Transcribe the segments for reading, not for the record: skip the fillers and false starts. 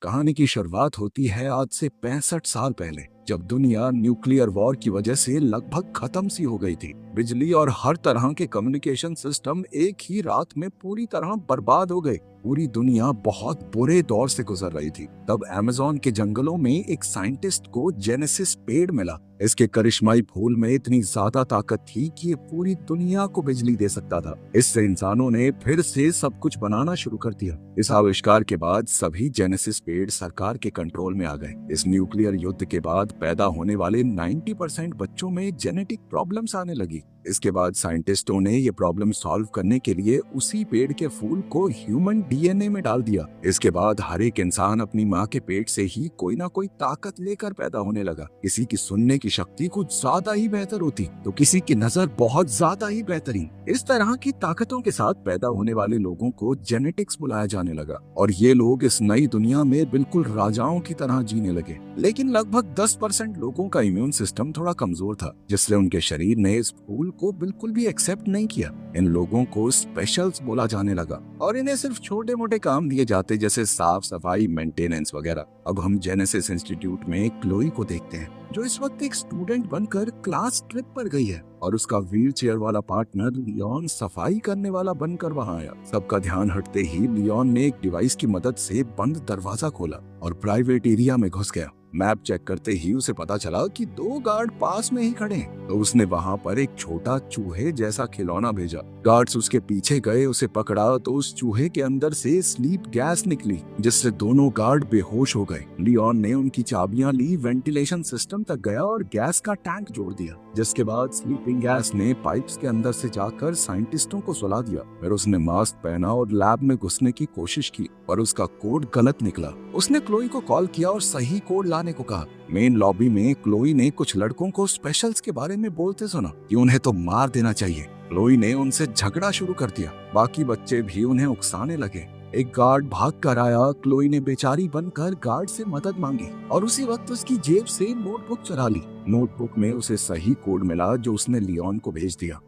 कहानी की शुरुआत होती है आज से 65 साल पहले, जब दुनिया न्यूक्लियर वॉर की वजह से लगभग खत्म सी हो गई थी। बिजली और हर तरह के कम्युनिकेशन सिस्टम एक ही रात में पूरी तरह बर्बाद हो गए। पूरी दुनिया बहुत बुरे दौर से गुजर रही थी। तब अमेज़न के जंगलों में एक साइंटिस्ट को जेनेसिस पेड़ मिला। इसके करिश्माई फूल में इतनी ज्यादा ताकत थी कि ये पूरी दुनिया को बिजली दे सकता था। इससे इंसानों ने फिर से सब कुछ बनाना शुरू कर दिया। इस आविष्कार के बाद सभी जेनेसिस पेड़ सरकार के कंट्रोल में आ गए। इस न्यूक्लियर युद्ध के बाद पैदा होने वाले 90% बच्चों में जेनेटिक प्रॉब्लम्स आने लगी। इसके बाद साइंटिस्टों ने ये प्रॉब्लम सॉल्व करने के लिए उसी पेड़ के फूल को ह्यूमन डीएनए में डाल दिया। इसके बाद हर एक इंसान अपनी माँ के पेट से ही कोई ना कोई ताकत लेकर पैदा होने लगा। किसी की सुनने की शक्ति कुछ ज्यादा ही बेहतर होती तो किसी की नजर बहुत ज्यादा ही बेहतरीन। इस तरह की ताकतों के साथ पैदा होने वाले लोगों को जेनेटिक्स बुलाया जाने लगा और ये लोग इस नई दुनिया में बिल्कुल राजाओं की तरह जीने लगे। लेकिन लगभग 10% लोगों का इम्यून सिस्टम थोड़ा कमजोर था, जिससे उनके शरीर ने इस फूल को बिल्कुल भी एक्सेप्ट नहीं किया। इन लोगों को स्पेशल्स बोला जाने लगा और इन्हें सिर्फ छोटे मोटे काम दिए जाते, जैसे साफ सफाई, मेंटेनेंस वगैरह। अब हम जेनेसिस इंस्टीट्यूट में क्लोई को देखते हैं, जो इस वक्त एक स्टूडेंट बनकर क्लास ट्रिप पर गई है और उसका व्हील चेयर वाला पार्टनर लियोन सफाई करने वाला बनकर वहां आया। सबका ध्यान हटते ही लियोन ने एक डिवाइस की मदद से बंद दरवाजा खोला और प्राइवेट एरिया में घुस गया। मैप चेक करते ही उसे पता चला कि 2 गार्ड पास में ही खड़े हैं, तो उसने वहां पर एक छोटा चूहे जैसा खिलौना भेजा। गार्ड्स उसके पीछे गए, उसे पकड़ा तो उस चूहे के अंदर से स्लीप गैस निकली, जिससे दोनों गार्ड बेहोश हो गए। लियोन ने उनकी चाबियां ली, वेंटिलेशन सिस्टम तक गया और गैस का टैंक जोड़ दिया, जिसके बाद स्लीपिंग गैस ने पाइप्स के अंदर से जाकर साइंटिस्टों को सुला दिया। फिर उसने मास्क पहना और लैब में घुसने की कोशिश की, पर उसका कोड गलत निकला। उसने क्लोई को कॉल किया और सही कोड लाने को कहा। मेन लॉबी में क्लोई ने कुछ लड़कों को स्पेशल्स के बारे में बोलते सुना कि उन्हें तो मार देना चाहिए। क्लोई ने उनसे झगड़ा शुरू कर दिया। बाकी बच्चे भी उन्हें उकसाने लगे। एक गार्ड भाग कर आया। क्लोई ने बेचारी बनकर गार्ड से मदद मांगी और उसी वक्त उसकी जेब से नोटबुक चुरा ली। नोटबुक में उसे सही कोड मिला जो उसने लियोन को भेज दिया।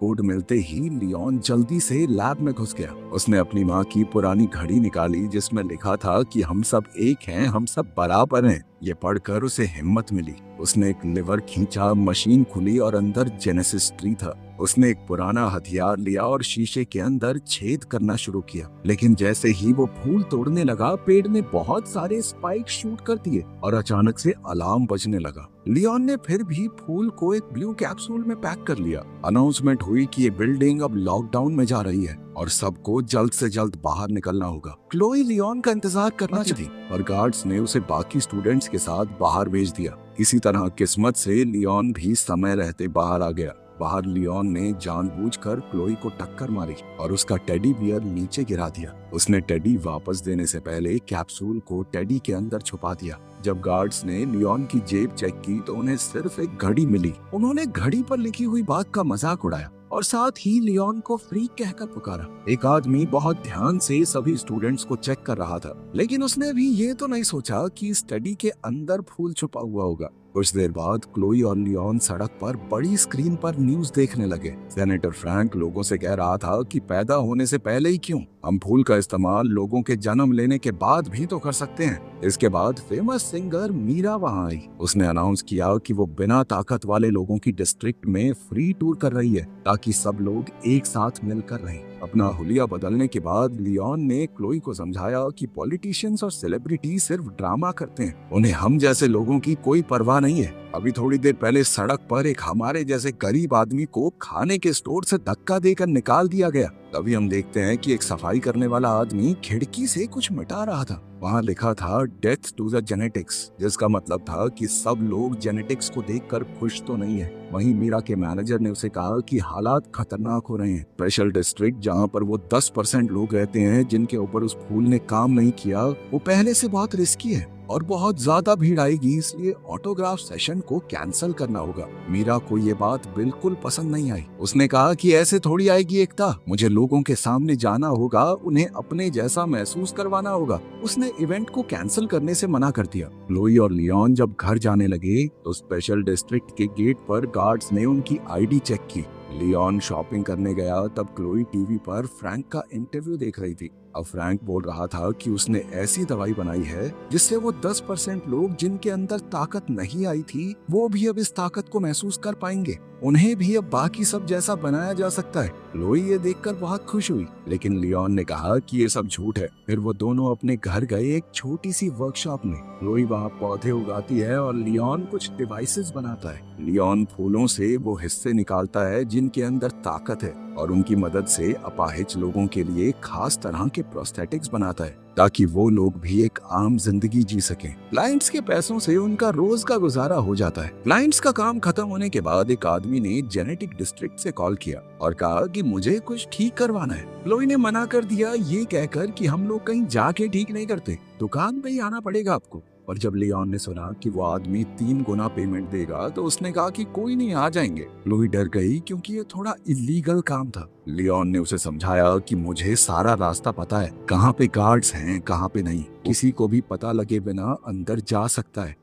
कोड मिलते ही लियोन जल्दी से लैब में घुस गया। उसने अपनी माँ की पुरानी घड़ी निकाली, जिसमें लिखा था कि हम सब एक हैं, हम सब बराबर हैं। ये पढ़कर उसे हिम्मत मिली। उसने एक लिवर खींचा, मशीन खुली और अंदर जेनेसिस ट्री था। उसने एक पुराना हथियार लिया और शीशे के अंदर छेद करना शुरू किया। लेकिन जैसे ही वो फूल तोड़ने लगा, पेड़ ने बहुत सारे स्पाइक शूट कर दिए और अचानक से अलार्म बजने लगा। लियोन ने फिर भी फूल को एक ब्लू कैप्सूल में पैक कर लिया। अनाउंसमेंट हुई कि ये बिल्डिंग अब लॉकडाउन में जा रही है और सबको जल्द से जल्द बाहर निकलना होगा। क्लोई लियोन का इंतजार करना चाहती और गार्ड्स ने उसे बाकी स्टूडेंट्स के साथ बाहर भेज दिया। इसी तरह किस्मत से लियोन भी समय रहते बाहर आ गया। बाहर लियोन ने जानबूझकर क्लोई को टक्कर मारी और उसका टेडी बियर नीचे गिरा दिया। उसने टेडी वापस देने से पहले कैप्सूल को टेडी के अंदर छुपा दिया। जब गार्ड्स ने लियोन की जेब चेक की तो उन्हें सिर्फ एक घड़ी मिली। उन्होंने घड़ी पर लिखी हुई बात का मजाक उड़ाया और साथ ही लियोन को फ्रीक कहकर पुकारा। एक आदमी बहुत ध्यान से सभी स्टूडेंट्स को चेक कर रहा था, लेकिन उसने भी ये तो नहीं सोचा कि स्टडी के अंदर फूल छुपा हुआ होगा। कुछ देर बाद क्लोई और लियोन सड़क पर बड़ी स्क्रीन पर न्यूज देखने लगे। सेनेटर फ्रैंक लोगों से कह रहा था कि पैदा होने से पहले ही क्यों, हम फूल का इस्तेमाल लोगों के जन्म लेने के बाद भी तो कर सकते हैं। इसके बाद फेमस सिंगर मीरा वहां आई। उसने अनाउंस किया कि वो बिना ताकत वाले लोगों की डिस्ट्रिक्ट में फ्री टूर कर रही है, ताकि सब लोग एक साथ मिलकर रहें। अपना हुलिया बदलने के बाद लियोन ने क्लोई को समझाया कि पॉलिटिशियंस और सेलिब्रिटी सिर्फ ड्रामा करते हैं, उन्हें हम जैसे लोगों की कोई परवाह नहीं है। अभी थोड़ी देर पहले सड़क पर एक हमारे जैसे गरीब आदमी को खाने के स्टोर से धक्का देकर निकाल दिया गया। तभी हम देखते हैं कि एक सफाई करने वाला आदमी खिड़की से कुछ मिटा रहा था। वहाँ लिखा था डेथ टू द जेनेटिक्स, जिसका मतलब था कि सब लोग जेनेटिक्स को देखकर खुश तो नहीं है। वहीं मीरा के मैनेजर ने उसे कहा कि हालात खतरनाक हो रहे हैं। स्पेशल डिस्ट्रिक्ट जहाँ पर वो 10% लोग रहते हैं जिनके ऊपर उस फूल ने काम नहीं किया, वो पहले से बहुत रिस्की है और बहुत ज्यादा भीड़ आएगी, इसलिए ऑटोग्राफ सेशन को कैंसिल करना होगा। मीरा को ये बात बिल्कुल पसंद नहीं आई। उसने कहा कि ऐसे थोड़ी आएगी एकता, मुझे लोगों के सामने जाना होगा, उन्हें अपने जैसा महसूस करवाना होगा। उसने इवेंट को कैंसिल करने से मना कर दिया। क्लोई और लियोन जब घर जाने लगे तो स्पेशल डिस्ट्रिक्ट के गेट पर गार्ड्स ने उनकी आईडी चेक की। लियोन शॉपिंग करने गया तब क्लोई टीवी पर फ्रैंक का इंटरव्यू देख रही थी। अब फ्रैंक बोल रहा था कि उसने ऐसी दवाई बनाई है जिससे वो 10% लोग जिनके अंदर ताकत नहीं आई थी वो भी अब इस ताकत को महसूस कर पाएंगे। उन्हें भी अब बाकी सब जैसा बनाया जा सकता है। क्लोई ये देखकर बहुत खुश हुई, लेकिन लियोन ने कहा कि ये सब झूठ है। फिर वो दोनों अपने घर गए एक छोटी सी वर्कशॉप में। क्लोई वहाँ पौधे उगाती है और लियोन कुछ डिवाइसेस बनाता है। लियोन फूलों से वो हिस्से निकालता है जिनके अंदर ताकत है और उनकी मदद से अपाहिज लोगों के लिए खास तरह के प्रोस्थेटिक्स बनाता है ताकि वो लोग भी एक आम जिंदगी जी सकें। क्लाइंट्स के पैसों से उनका रोज का गुजारा हो जाता है। क्लाइंट्स का काम खत्म होने के बाद एक आदमी ने जेनेटिक डिस्ट्रिक्ट से कॉल किया और कहा कि मुझे कुछ ठीक करवाना है। क्लोई ने मना कर दिया, ये कहकर कि हम लोग कहीं जाके ठीक नहीं करते, दुकान पे ही आना पड़ेगा आपको। और जब लियोन ने सुना कि वो आदमी 3 गुना पेमेंट देगा तो उसने कहा कि कोई नहीं, आ जाएंगे। क्लोई डर गई क्योंकि ये थोड़ा इलीगल काम था। लियोन ने उसे समझाया कि मुझे सारा रास्ता पता है, कहाँ पे गार्ड्स हैं कहाँ पे नहीं, किसी को भी पता लगे बिना अंदर जा सकता है।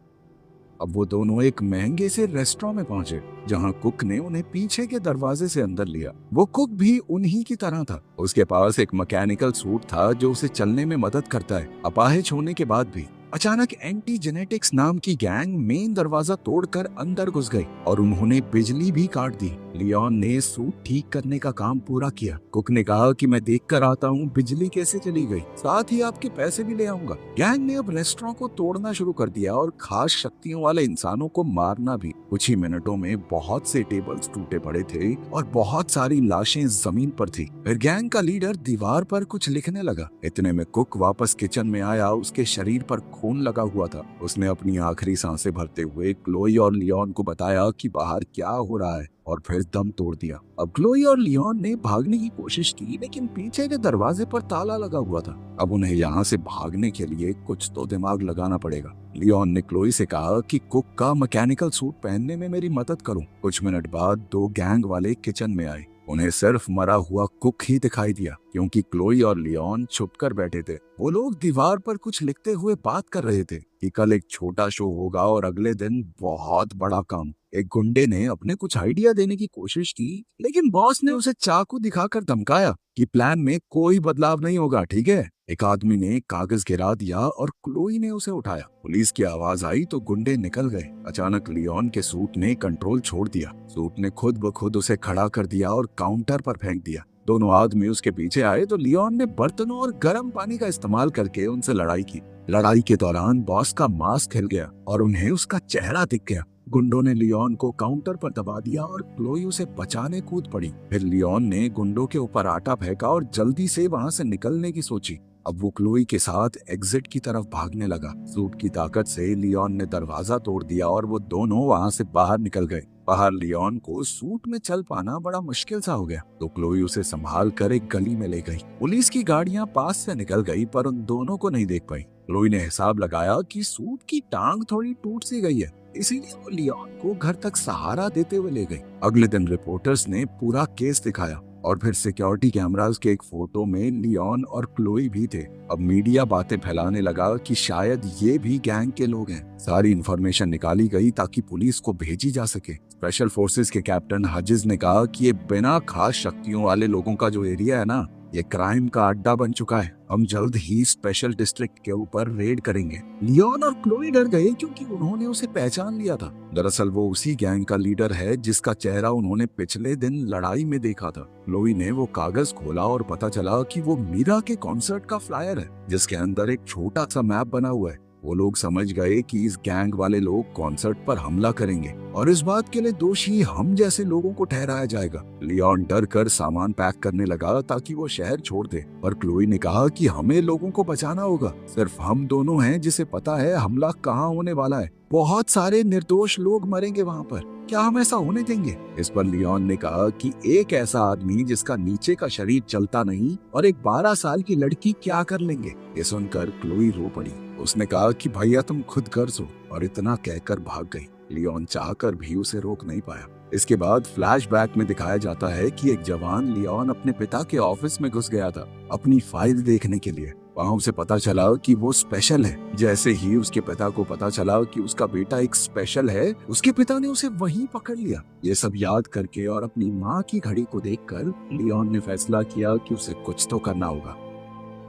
अब वो दोनों एक महंगे से रेस्टोरेंट में पहुंचे जहां कुक ने उन्हें पीछे के दरवाजे से अंदर लिया। वो कुक भी उन्हीं की तरह था। उसके पास एक मैकेनिकल सूट था जो उसे चलने में मदद करता है, अपाहिज होने के बाद भी। अचानक एंटी जेनेटिक्स नाम की गैंग मेन दरवाजा तोड़कर अंदर घुस गई और उन्होंने बिजली भी काट दी। लियोन ने सूट ठीक करने का काम पूरा किया। कुक ने कहा कि मैं देख कर आता हूँ बिजली कैसे चली गई, साथ ही आपके पैसे भी ले आऊंगा। गैंग ने अब रेस्टोरेंट को तोड़ना शुरू कर दिया और खास शक्तियों वाले इंसानों को मारना भी। कुछ ही मिनटों में बहुत से टेबल्स टूटे पड़े थे और बहुत सारी लाशें जमीन पर थी। फिर गैंग का लीडर दीवार पर कुछ लिखने लगा। इतने में कुक वापस किचन में आया। उसके शरीर पर खून लगा हुआ था। उसने अपनी आखिरी सांसें भरते हुए क्लोई और लियोन को बताया कि बाहर क्या हो रहा है और फिर दम तोड़ दिया। अब क्लोई और लियोन ने भागने की कोशिश की, लेकिन पीछे के दरवाजे पर ताला लगा हुआ था। अब उन्हें यहाँ से भागने के लिए कुछ तो दिमाग लगाना पड़ेगा। लियोन ने क्लोई से कहा कि कुक का मैकेनिकल सूट पहनने में मेरी मदद करो। कुछ मिनट बाद 2 गैंग वाले किचन में आए। उन्हें सिर्फ मरा हुआ कुक ही दिखाई दिया क्योंकि क्लोई और लियोन छुपकर बैठे थे। वो लोग दीवार पर कुछ लिखते हुए बात कर रहे थे कि कल एक छोटा शो होगा और अगले दिन बहुत बड़ा काम। एक गुंडे ने अपने कुछ आइडिया देने की कोशिश की, लेकिन बॉस ने उसे चाकू दिखाकर धमकाया कि प्लान में कोई बदलाव नहीं होगा, ठीक है। एक आदमी ने कागज गिरा दिया और क्लोई ने उसे उठाया। पुलिस की आवाज आई तो गुंडे निकल गए। अचानक लियोन के सूट ने कंट्रोल छोड़ दिया। सूट ने खुद ब खुद उसे खड़ा कर दिया और काउंटर पर फेंक दिया। दोनों आदमी उसके पीछे आए तो लियोन ने बर्तनों और गर्म पानी का इस्तेमाल करके उनसे लड़ाई की। लड़ाई के दौरान बॉस का मास्क हिल गया और उन्हें उसका चेहरा दिख गया। गुंडों ने लियोन को काउंटर पर दबा दिया और क्लोई उसे बचाने कूद पड़ी। फिर लियोन ने गुंडों के ऊपर आटा फेंका और जल्दी से वहां से निकलने की सोची। अब वो क्लोई के साथ एग्जिट की तरफ भागने लगा। सूट की ताकत से लियोन ने दरवाजा तोड़ दिया और वो दोनों वहां से बाहर निकल गए। बाहर लियोन को सूट में चल पाना बड़ा मुश्किल सा हो गया तो क्लोई उसे संभाल कर एक गली में ले गई। पुलिस की गाड़ियां पास से निकल गई पर उन दोनों को नहीं देख पाई। क्लोई ने हिसाब लगाया कि सूट की टांग थोड़ी टूट सी गई है, इसीलिए वो लियोन को घर तक सहारा देते हुए ले गई। अगले दिन रिपोर्टर्स ने पूरा केस दिखाया और फिर सिक्योरिटी कैमरास के एक फोटो में लियोन और क्लोई भी थे। अब मीडिया बातें फैलाने लगा कि शायद ये भी गैंग के लोग हैं। सारी इंफॉर्मेशन निकाली गई ताकि पुलिस को भेजी जा सके। स्पेशल फोर्सेस के कैप्टन हजिज ने कहा कि ये बिना खास शक्तियों वाले लोगों का जो एरिया है ना, ये क्राइम का अड्डा बन चुका है। हम जल्द ही स्पेशल डिस्ट्रिक्ट के ऊपर रेड करेंगे। लियोन और क्लोई डर गए क्योंकि उन्होंने उसे पहचान लिया था। दरअसल वो उसी गैंग का लीडर है जिसका चेहरा उन्होंने पिछले दिन लड़ाई में देखा था। क्लोई ने वो कागज खोला और पता चला कि वो मीरा के कॉन्सर्ट का फ्लायर है जिसके अंदर एक छोटा सा मैप बना हुआ है। वो लोग समझ गए कि इस गैंग वाले लोग कॉन्सर्ट पर हमला करेंगे और इस बात के लिए दोषी हम जैसे लोगों को ठहराया जाएगा। लियोन डर कर सामान पैक करने लगा ताकि वो शहर छोड़ दे, पर क्लोई ने कहा कि हमें लोगों को बचाना होगा। सिर्फ हम दोनों हैं जिसे पता है हमला कहाँ होने वाला है। बहुत सारे निर्दोष लोग मरेंगे वहाँ पर, क्या हम ऐसा होने देंगे? इस पर लियोन ने कहा कि एक ऐसा आदमी जिसका नीचे का शरीर चलता नहीं और एक 12 साल की लड़की क्या कर लेंगे? ये सुनकर क्लोई रो पड़ी। उसने कहा कि भैया तुम खुद कर सो, और इतना कहकर भाग गई। लियोन चाहकर भी उसे रोक नहीं पाया। इसके बाद फ्लैशबैक में दिखाया जाता है कि एक जवान लियोन अपने पिता के ऑफिस में घुस गया था अपनी फाइल देखने के लिए। वहां उसे पता चला कि वो स्पेशल है। जैसे ही उसके पिता को पता चला कि उसका बेटा एक स्पेशल है, उसके पिता ने उसे वहीं पकड़ लिया। ये सब याद करके और अपनी माँ की घड़ी को देखकर लियोन ने फैसला किया कि उसे कुछ तो करना होगा।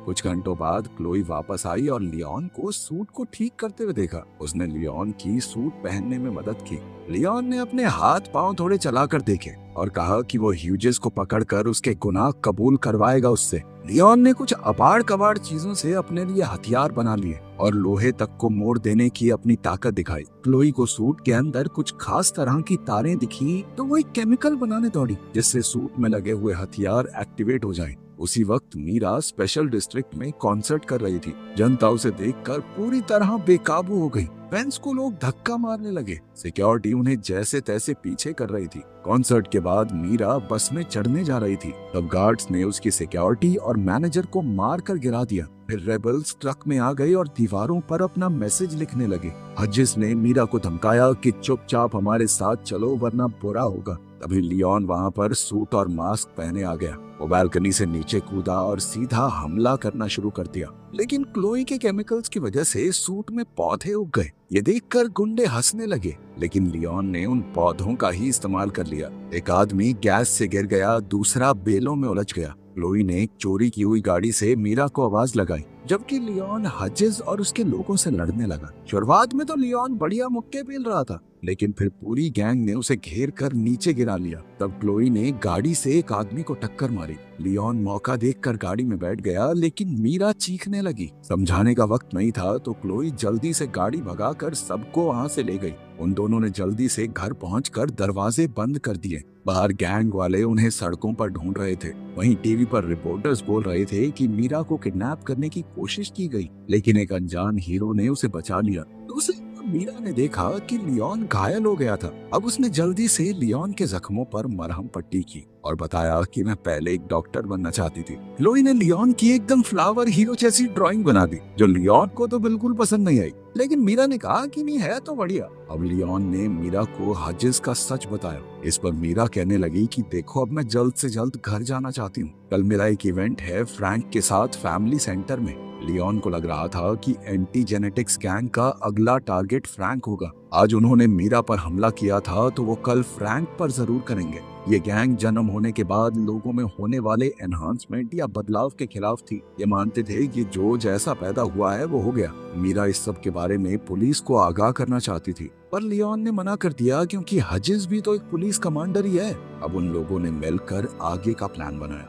कुछ घंटों बाद क्लोई वापस आई और लियोन को सूट को ठीक करते हुए देखा। उसने लियोन की सूट पहनने में मदद की। लियोन ने अपने हाथ पांव थोड़े चलाकर देखे और कहा कि वो ह्यूजेस को पकड़कर उसके गुनाह कबूल करवाएगा उससे। लियोन ने कुछ अपार कबाड़ चीजों से अपने लिए हथियार बना लिए और लोहे तक को मोड़ देने की अपनी ताकत दिखाई। क्लोई को सूट के अंदर कुछ खास तरह की तारें दिखी तो वो एक केमिकल बनाने दौड़ी जिससे सूट में लगे हुए हथियार एक्टिवेट हो जाएं। उसी वक्त मीरा स्पेशल डिस्ट्रिक्ट में कॉन्सर्ट कर रही थी। जनता उसे देखकर पूरी तरह बेकाबू हो गई। फैंस को लोग धक्का मारने लगे। सिक्योरिटी उन्हें जैसे तैसे पीछे कर रही थी। कॉन्सर्ट के बाद मीरा बस में चढ़ने जा रही थी तब गार्ड्स ने उसकी सिक्योरिटी और मैनेजर को मार कर गिरा दिया। फिर रेबल्स ट्रक में आ गए और दीवारों पर अपना मैसेज लिखने लगे। हजिस ने मीरा को धमकाया कि चुपचाप हमारे साथ चलो वरना बुरा होगा। तभी लियोन वहां पर सूट और मास्क पहने आ गया। वो बालकनी से नीचे कूदा और सीधा हमला करना शुरू कर दिया, लेकिन क्लोई के केमिकल्स की वजह से सूट में पौधे उग गए। ये देखकर गुंडे हंसने लगे, लेकिन लियोन ने उन पौधों का ही इस्तेमाल कर लिया। एक आदमी गैस से गिर गया, दूसरा बेलों में उलझ गया। क्लोई ने एक चोरी की हुई गाड़ी से मीरा को आवाज लगाई, जबकि लियोन हजिस और उसके लोगों से लड़ने लगा। शुरुआत में तो लियोन बढ़िया मुक्के पेल रहा था, लेकिन फिर पूरी गैंग ने उसे घेर कर नीचे गिरा लिया। तब क्लोई ने गाड़ी से एक आदमी को टक्कर मारी। लियोन मौका देखकर गाड़ी में बैठ गया, लेकिन मीरा चीखने लगी। समझाने का वक्त नहीं था तो क्लोई जल्दी से गाड़ी भगाकर सबको वहां से ले गई। उन दोनों ने जल्दी से घर पहुंचकर दरवाजे बंद कर दिए। बाहर गैंग वाले उन्हें सड़कों पर ढूंढ रहे थे। वहीं टीवी पर रिपोर्टर्स बोल रहे थे कि मीरा को किडनैप करने की कोशिश की गई, लेकिन एक अनजान हीरो ने उसे बचा लिया। दूसरी मीरा ने देखा कि लियोन घायल हो गया था। अब उसने जल्दी से लियोन के जख्मों पर मरहम पट्टी की और बताया कि मैं पहले एक डॉक्टर बनना चाहती थी। क्लोई ने लियोन की एकदम फ्लावर हीरो जैसी ड्राइंग बना दी, जो लियोन को तो बिल्कुल पसंद नहीं आई, लेकिन मीरा ने कहा कि नहीं है तो बढ़िया। अब लियोन ने मीरा को हजिस का सच बताया। इस पर मीरा कहने लगी कि देखो अब मैं जल्द से जल्द घर जाना चाहती हूँ। कल मेरा एक इवेंट है फ्रैंक के साथ फैमिली सेंटर में। लियोन को लग रहा था कि एंटी जेनेटिक्स गैंग का अगला टारगेट फ्रैंक होगा। आज उन्होंने मीरा पर हमला किया था तो वो कल फ्रैंक पर जरूर करेंगे। ये गैंग जन्म होने के बाद लोगों में होने वाले एनहांसमेंट या बदलाव के खिलाफ थी। ये मानते थे कि जो जैसा पैदा हुआ है वो हो गया। मीरा इस सब के बारे में पुलिस को आगाह करना चाहती थी, पर लियोन ने मना कर दिया क्योंकि हजिस भी तो एक पुलिस कमांडर ही है। अब उन लोगों ने मिलकर आगे का प्लान बनाया।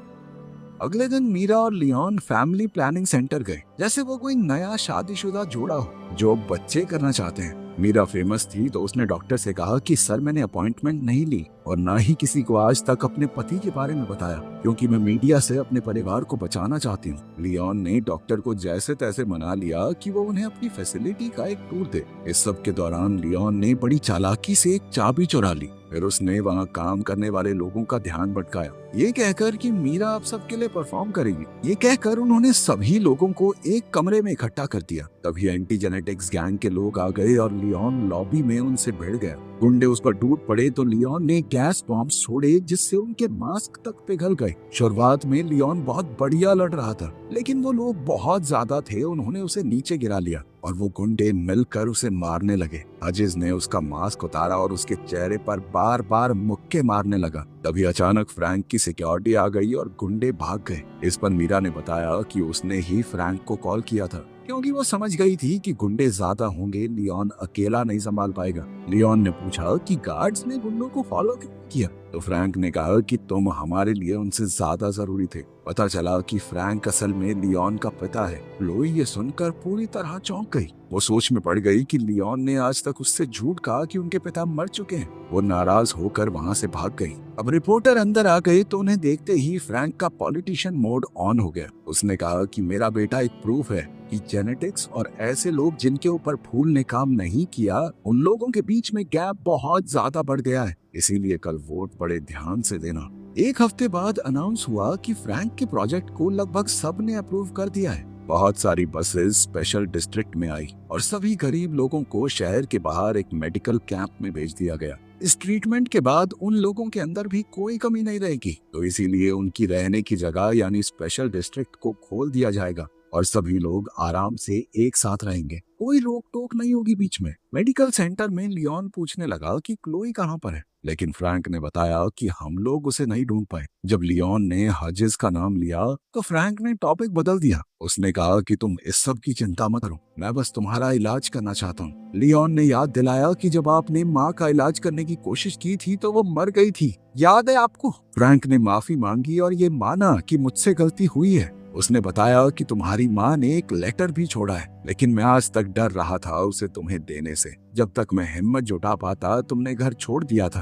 अगले दिन मीरा और लियोन फैमिली प्लानिंग सेंटर गए, जैसे वो कोई नया शादीशुदा जोड़ा हो जो बच्चे करना चाहते हैं। मीरा फेमस थी तो उसने डॉक्टर से कहा कि सर मैंने अपॉइंटमेंट नहीं ली और ना ही किसी को आज तक अपने पति के बारे में बताया, क्योंकि मैं मीडिया से अपने परिवार को बचाना चाहती हूँ। लियोन ने डॉक्टर को जैसे तैसे मना लिया कि वो उन्हें अपनी फैसिलिटी का एक टूर दे। इस सब के दौरान लियोन ने बड़ी चालाकी से एक चाबी चुरा ली। फिर उसने वहाँ काम करने वाले लोगों का ध्यान भटकाया, ये कहकर कि मीरा अब सबके लिए परफॉर्म करेगी। ये कहकर उन्होंने सभी लोगों को एक कमरे में इकट्ठा कर दिया। तभी एंटी जेनेटिक्स गैंग के लोग आ गए और लियोन लॉबी में उनसे भिड़ गया। गुंडे उस पर टूट पड़े तो लियोन ने गैस बॉम्ब छोड़े जिससे उनके मास्क तक पिघल गए। शुरुआत में लियोन बहुत बढ़िया लड़ रहा था, लेकिन वो लोग बहुत ज्यादा थे, उन्होंने उसे नीचे गिरा लिया और वो गुंडे मिलकर उसे मारने लगे। अजीज ने उसका मास्क उतारा और उसके चेहरे पर बार बार मुक्के मारने लगा। तभी अचानक फ्रैंक की सिक्योरिटी आ गई और गुंडे भाग गए। इस पर मीरा ने बताया कि उसने ही फ्रैंक को कॉल किया था, क्योंकि वो समझ गई थी कि गुंडे ज्यादा होंगे, लियोन अकेला नहीं संभाल पाएगा। लियोन ने पूछा कि गार्ड्स ने गुंडों को फॉलो क्यों किया, तो फ्रैंक ने कहा कि तुम हमारे लिए उनसे ज्यादा जरूरी थे। पता चला कि फ्रैंक असल में लियोन का पिता है। लोई ये सुनकर पूरी तरह चौंक गई। वो सोच में पड़ गई कि लियोन ने आज तक उससे झूठ कहा कि उनके पिता मर चुके हैं। वो नाराज होकर वहां से भाग गई। अब रिपोर्टर अंदर आ गए तो उन्हें देखते ही फ्रैंक का पॉलिटिशियन मोड ऑन हो गया। उसने कहा कि मेरा बेटा एक प्रूफ है कि जेनेटिक्स और ऐसे लोग जिनके ऊपर फूल ने काम नहीं किया, उन लोगों के बीच में गैप बहुत ज्यादा बढ़ गया है। इसीलिए कल वोट बड़े ध्यान से देना। एक हफ्ते बाद अनाउंस हुआ कि फ्रैंक के प्रोजेक्ट को लगभग सब ने अप्रूव कर दिया है। बहुत सारी बसेस स्पेशल डिस्ट्रिक्ट में आई और सभी गरीब लोगों को शहर के बाहर एक मेडिकल कैंप में भेज दिया गया। इस ट्रीटमेंट के बाद उन लोगों के अंदर भी कोई कमी नहीं रहेगी, तो इसीलिए उनकी रहने की जगह यानी स्पेशल डिस्ट्रिक्ट को खोल दिया जाएगा और सभी लोग आराम से एक साथ रहेंगे, कोई रोक टोक नहीं होगी बीच में। मेडिकल सेंटर में लियोन पूछने लगा कि क्लोई कहाँ पर है, लेकिन फ्रैंक ने बताया कि हम लोग उसे नहीं ढूंढ पाए। जब लियोन ने हजिस का नाम लिया तो फ्रैंक ने टॉपिक बदल दिया। उसने कहा कि तुम इस सब की चिंता मत करो, मैं बस तुम्हारा इलाज करना चाहता हूँ। लियोन ने याद दिलाया कि जब आपने माँ का इलाज करने की कोशिश की थी तो वो मर गई थी, याद है आपको? फ्रैंक ने माफी मांगी और ये माना कि मुझसे गलती हुई है। उसने बताया कि तुम्हारी माँ ने एक लेटर भी छोड़ा है, लेकिन मैं आज तक डर रहा था उसे तुम्हें देने से। जब तक मैं हिम्मत जुटा पाता तुमने घर छोड़ दिया था।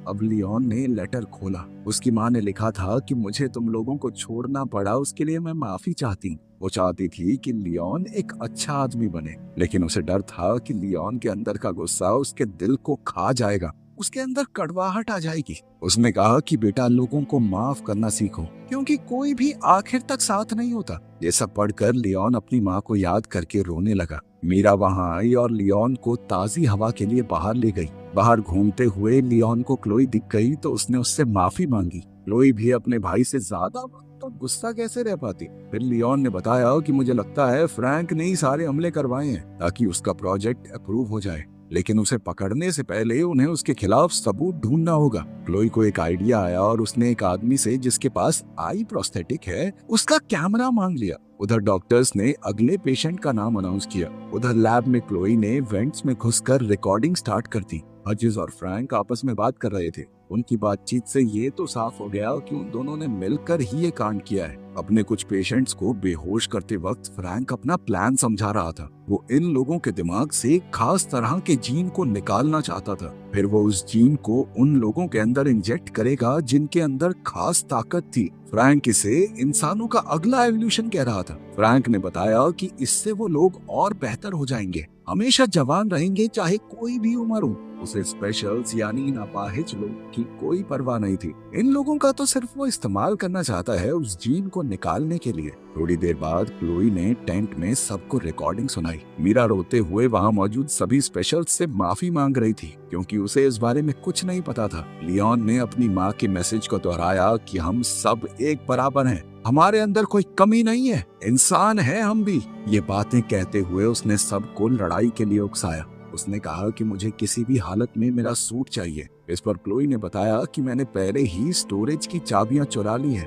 अब लियोन ने लेटर खोला। उसकी माँ ने लिखा था कि मुझे तुम लोगों को छोड़ना पड़ा, उसके लिए मैं माफी चाहती हूँ। वो चाहती थी कि लियोन एक अच्छा आदमी बने, लेकिन उसे डर था कि लियोन के अंदर का गुस्सा उसके दिल को खा जाएगा, उसके अंदर कड़वाहट आ जाएगी। उसने कहा कि बेटा, लोगों को माफ करना सीखो, क्योंकि कोई भी आखिर तक साथ नहीं होता। ये सब पढ़कर लियोन अपनी माँ को याद करके रोने लगा। मीरा वहां आई और लियोन को ताजी हवा के लिए बाहर ले गई। बाहर घूमते हुए लियोन को क्लोई दिख गई तो उसने उससे माफी मांगी। क्लोई भी अपने भाई से ज्यादा वक्त तो गुस्सा कैसे रह पाती। फिर लियोन ने बताया कि मुझे लगता है फ्रैंक ने ही सारे हमले करवाए हैं ताकि उसका प्रोजेक्ट अप्रूव हो जाए, लेकिन उसे पकड़ने से पहले उन्हें उसके खिलाफ सबूत ढूंढना होगा। क्लोई को एक आइडिया आया और उसने एक आदमी से जिसके पास आई प्रोस्थेटिक है उसका कैमरा मांग लिया। उधर डॉक्टर्स ने अगले पेशेंट का नाम अनाउंस किया। उधर लैब में क्लोई ने वेंट्स में घुसकर रिकॉर्डिंग स्टार्ट कर दी। हजिस और फ्रैंक आपस में बात कर रहे थे। उनकी बातचीत से ये तो साफ हो गया कि उन दोनों ने मिलकर ही ये कांड किया है। अपने कुछ पेशेंट्स को बेहोश करते वक्त फ्रैंक अपना प्लान समझा रहा था। वो इन लोगों के दिमाग से खास तरह के जीन को निकालना चाहता था। फिर वो उस जीन को उन लोगों के अंदर इंजेक्ट करेगा जिनके अंदर खास ताकत थी। फ्रैंक इसे इंसानों का अगला एवोल्यूशन कह रहा था। फ्रैंक ने बताया कि इससे वो लोग और बेहतर हो जाएंगे, हमेशा जवान रहेंगे चाहे कोई भी उम्र हो। उसे स्पेशल्स यानी नापाहिज लोग की कोई परवाह नहीं थी। इन लोगों का तो सिर्फ वो इस्तेमाल करना चाहता है उस जीन को निकालने के लिए। थोड़ी देर बाद क्लोई ने टेंट में सबको रिकॉर्डिंग सुनाई। मीरा रोते हुए वहां मौजूद सभी स्पेशल्स से माफी मांग रही थी, क्योंकि उसे इस बारे में कुछ नहीं पता था। लियोन ने अपनी माँ के मैसेज को दोहराया कि हम सब एक बराबर हैं, हमारे अंदर कोई कमी नहीं है, इंसान है हम भी। ये बातें कहते हुए उसने सबको लड़ाई के लिए उकसाया। उसने कहा कि मुझे किसी भी हालत में मेरा सूट चाहिए। इस पर क्लोई ने बताया कि मैंने पहले ही स्टोरेज की चाबियां चुरा ली है।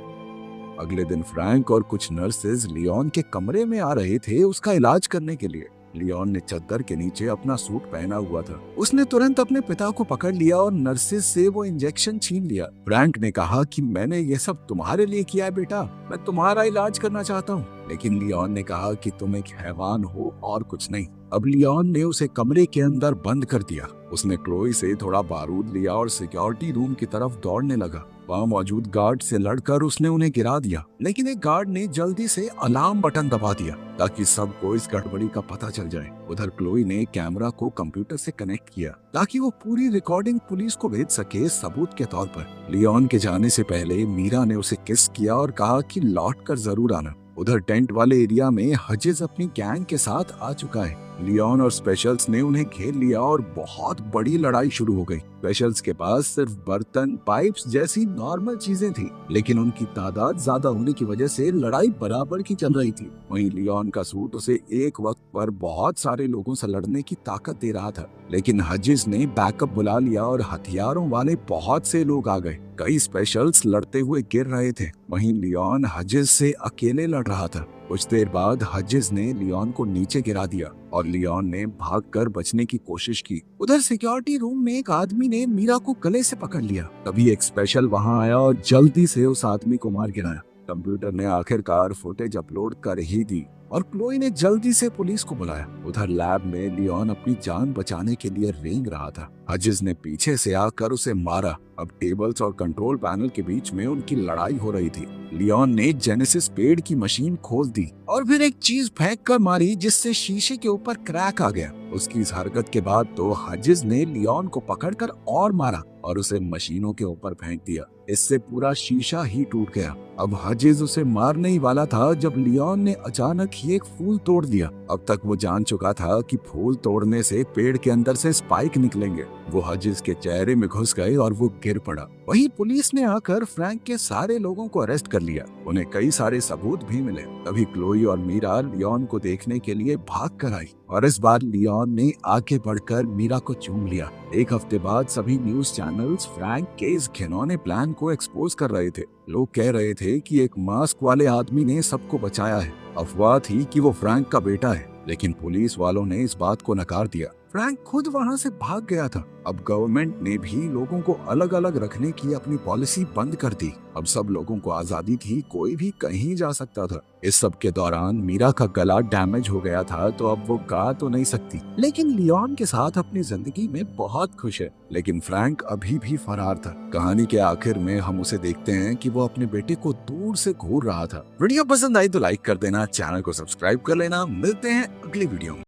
अगले दिन फ्रैंक और कुछ नर्सेज लियोन के कमरे में आ रहे थे उसका इलाज करने के लिए। लियोन ने चद्दर के नीचे अपना सूट पहना हुआ था। उसने तुरंत अपने पिता को पकड़ लिया और नर्सेज से वो इंजेक्शन छीन लिया। फ्रैंक ने कहा कि मैंने ये सब तुम्हारे लिए किया है बेटा, मैं तुम्हारा इलाज करना चाहता हूँ। लेकिन लियोन ने कहा कि तुम एक हैवान हो और कुछ नहीं। अब लियोन ने उसे कमरे के अंदर बंद कर दिया। उसने क्लोई से थोड़ा बारूद लिया और सिक्योरिटी रूम की तरफ दौड़ने लगा। वहाँ मौजूद गार्ड से लड़कर उसने उन्हें गिरा दिया, लेकिन एक गार्ड ने जल्दी से अलार्म बटन दबा दिया ताकि सबको इस गड़बड़ी का पता चल जाए। उधर क्लोई ने कैमरा को कंप्यूटर से कनेक्ट किया ताकि वो पूरी रिकॉर्डिंग पुलिस को भेज सके सबूत के तौर पर। लियोन के जाने से पहले मीरा ने उसे किस किया और कहा कि लौट कर जरूर आना। उधर टेंट वाले एरिया में हजिज अपनी गैंग के साथ आ चुका है। लियोन और स्पेशल्स ने उन्हें घेर लिया और बहुत बड़ी लड़ाई शुरू हो गई। स्पेशल्स के पास सिर्फ बर्तन, पाइप्स जैसी नॉर्मल चीजें थी, लेकिन उनकी तादाद ज्यादा होने की वजह से लड़ाई बराबर की चल रही थी। वहीं लियोन का सूट उसे एक वक्त पर बहुत सारे लोगों से लड़ने की ताकत दे रहा था, लेकिन हजिज ने बैकअप बुला लिया और हथियारों वाले बहुत से लोग आ गए। कई स्पेशल्स लड़ते हुए गिर रहे थे, वहीं लियोन हजिज से अकेले लड़ रहा था। कुछ देर बाद हजिज ने लियोन को नीचे गिरा दिया और लियोन ने भागकर बचने की कोशिश की। उधर सिक्योरिटी रूम में एक आदमी ने मीरा को गले से पकड़ लिया। तभी एक स्पेशल वहां आया और जल्दी से उस आदमी को मार गिराया। कंप्यूटर ने आखिरकार फुटेज अपलोड कर ही दी और क्लोई ने जल्दी से पुलिस को बुलाया। उधर लैब में लियोन अपनी जान बचाने के लिए रेंग रहा था। हजिज ने पीछे से आकर उसे मारा। अब टेबल्स और कंट्रोल पैनल के बीच में उनकी लड़ाई हो रही थी। लियोन ने जेनेसिस पेड़ की मशीन खोल दी और फिर एक चीज फेंक कर मारी जिससे शीशे के ऊपर क्रैक आ गया। उसकी इस हरकत के बाद तो हजिज ने लियोन को पकड़कर और मारा और उसे मशीनों के ऊपर फेंक दिया। इससे पूरा शीशा ही टूट गया। अब हजिज उसे मारने ही वाला था जब लियोन ने अचानक ही एक फूल तोड़ दिया। अब तक वो जान चुका था कि फूल तोड़ने से पेड़ के अंदर से स्पाइक निकलेंगे। वो हजिज के चेहरे में घुस गए और वो गिर पड़ा। वहीं पुलिस ने आकर फ्रैंक के सारे लोगों को अरेस्ट कर लिया। उन्हें कई सारे सबूत भी मिले। तभी क्लोई और मीरा लियोन को देखने के लिए भाग कर आई और इस बार लियोन ने आगे बढ़कर मीरा को चूम लिया। एक हफ्ते बाद सभी न्यूज चैनल्स फ्रैंक के इस घिनौने प्लान को एक्सपोज कर रहे थे। लोग कह रहे थे कि एक मास्क वाले आदमी ने सबको बचाया है। अफवाह थी कि वो फ्रैंक का बेटा है, लेकिन पुलिस वालों ने इस बात को नकार दिया। फ्रैंक खुद वहां से भाग गया था। अब गवर्नमेंट ने भी लोगों को अलग अलग रखने की अपनी पॉलिसी बंद कर दी। अब सब लोगों को आजादी थी, कोई भी कहीं जा सकता था। इस सब के दौरान मीरा का गला डैमेज हो गया था, तो अब वो गा तो नहीं सकती, लेकिन लियोन के साथ अपनी जिंदगी में बहुत खुश है। लेकिन फ्रैंक अभी भी फरार था। कहानी के आखिर में हम उसे देखते हैं कि वो अपने बेटे को दूर से घूर रहा था। वीडियो पसंद आई तो लाइक कर देना, चैनल को सब्सक्राइब कर लेना। मिलते हैं अगली वीडियो में।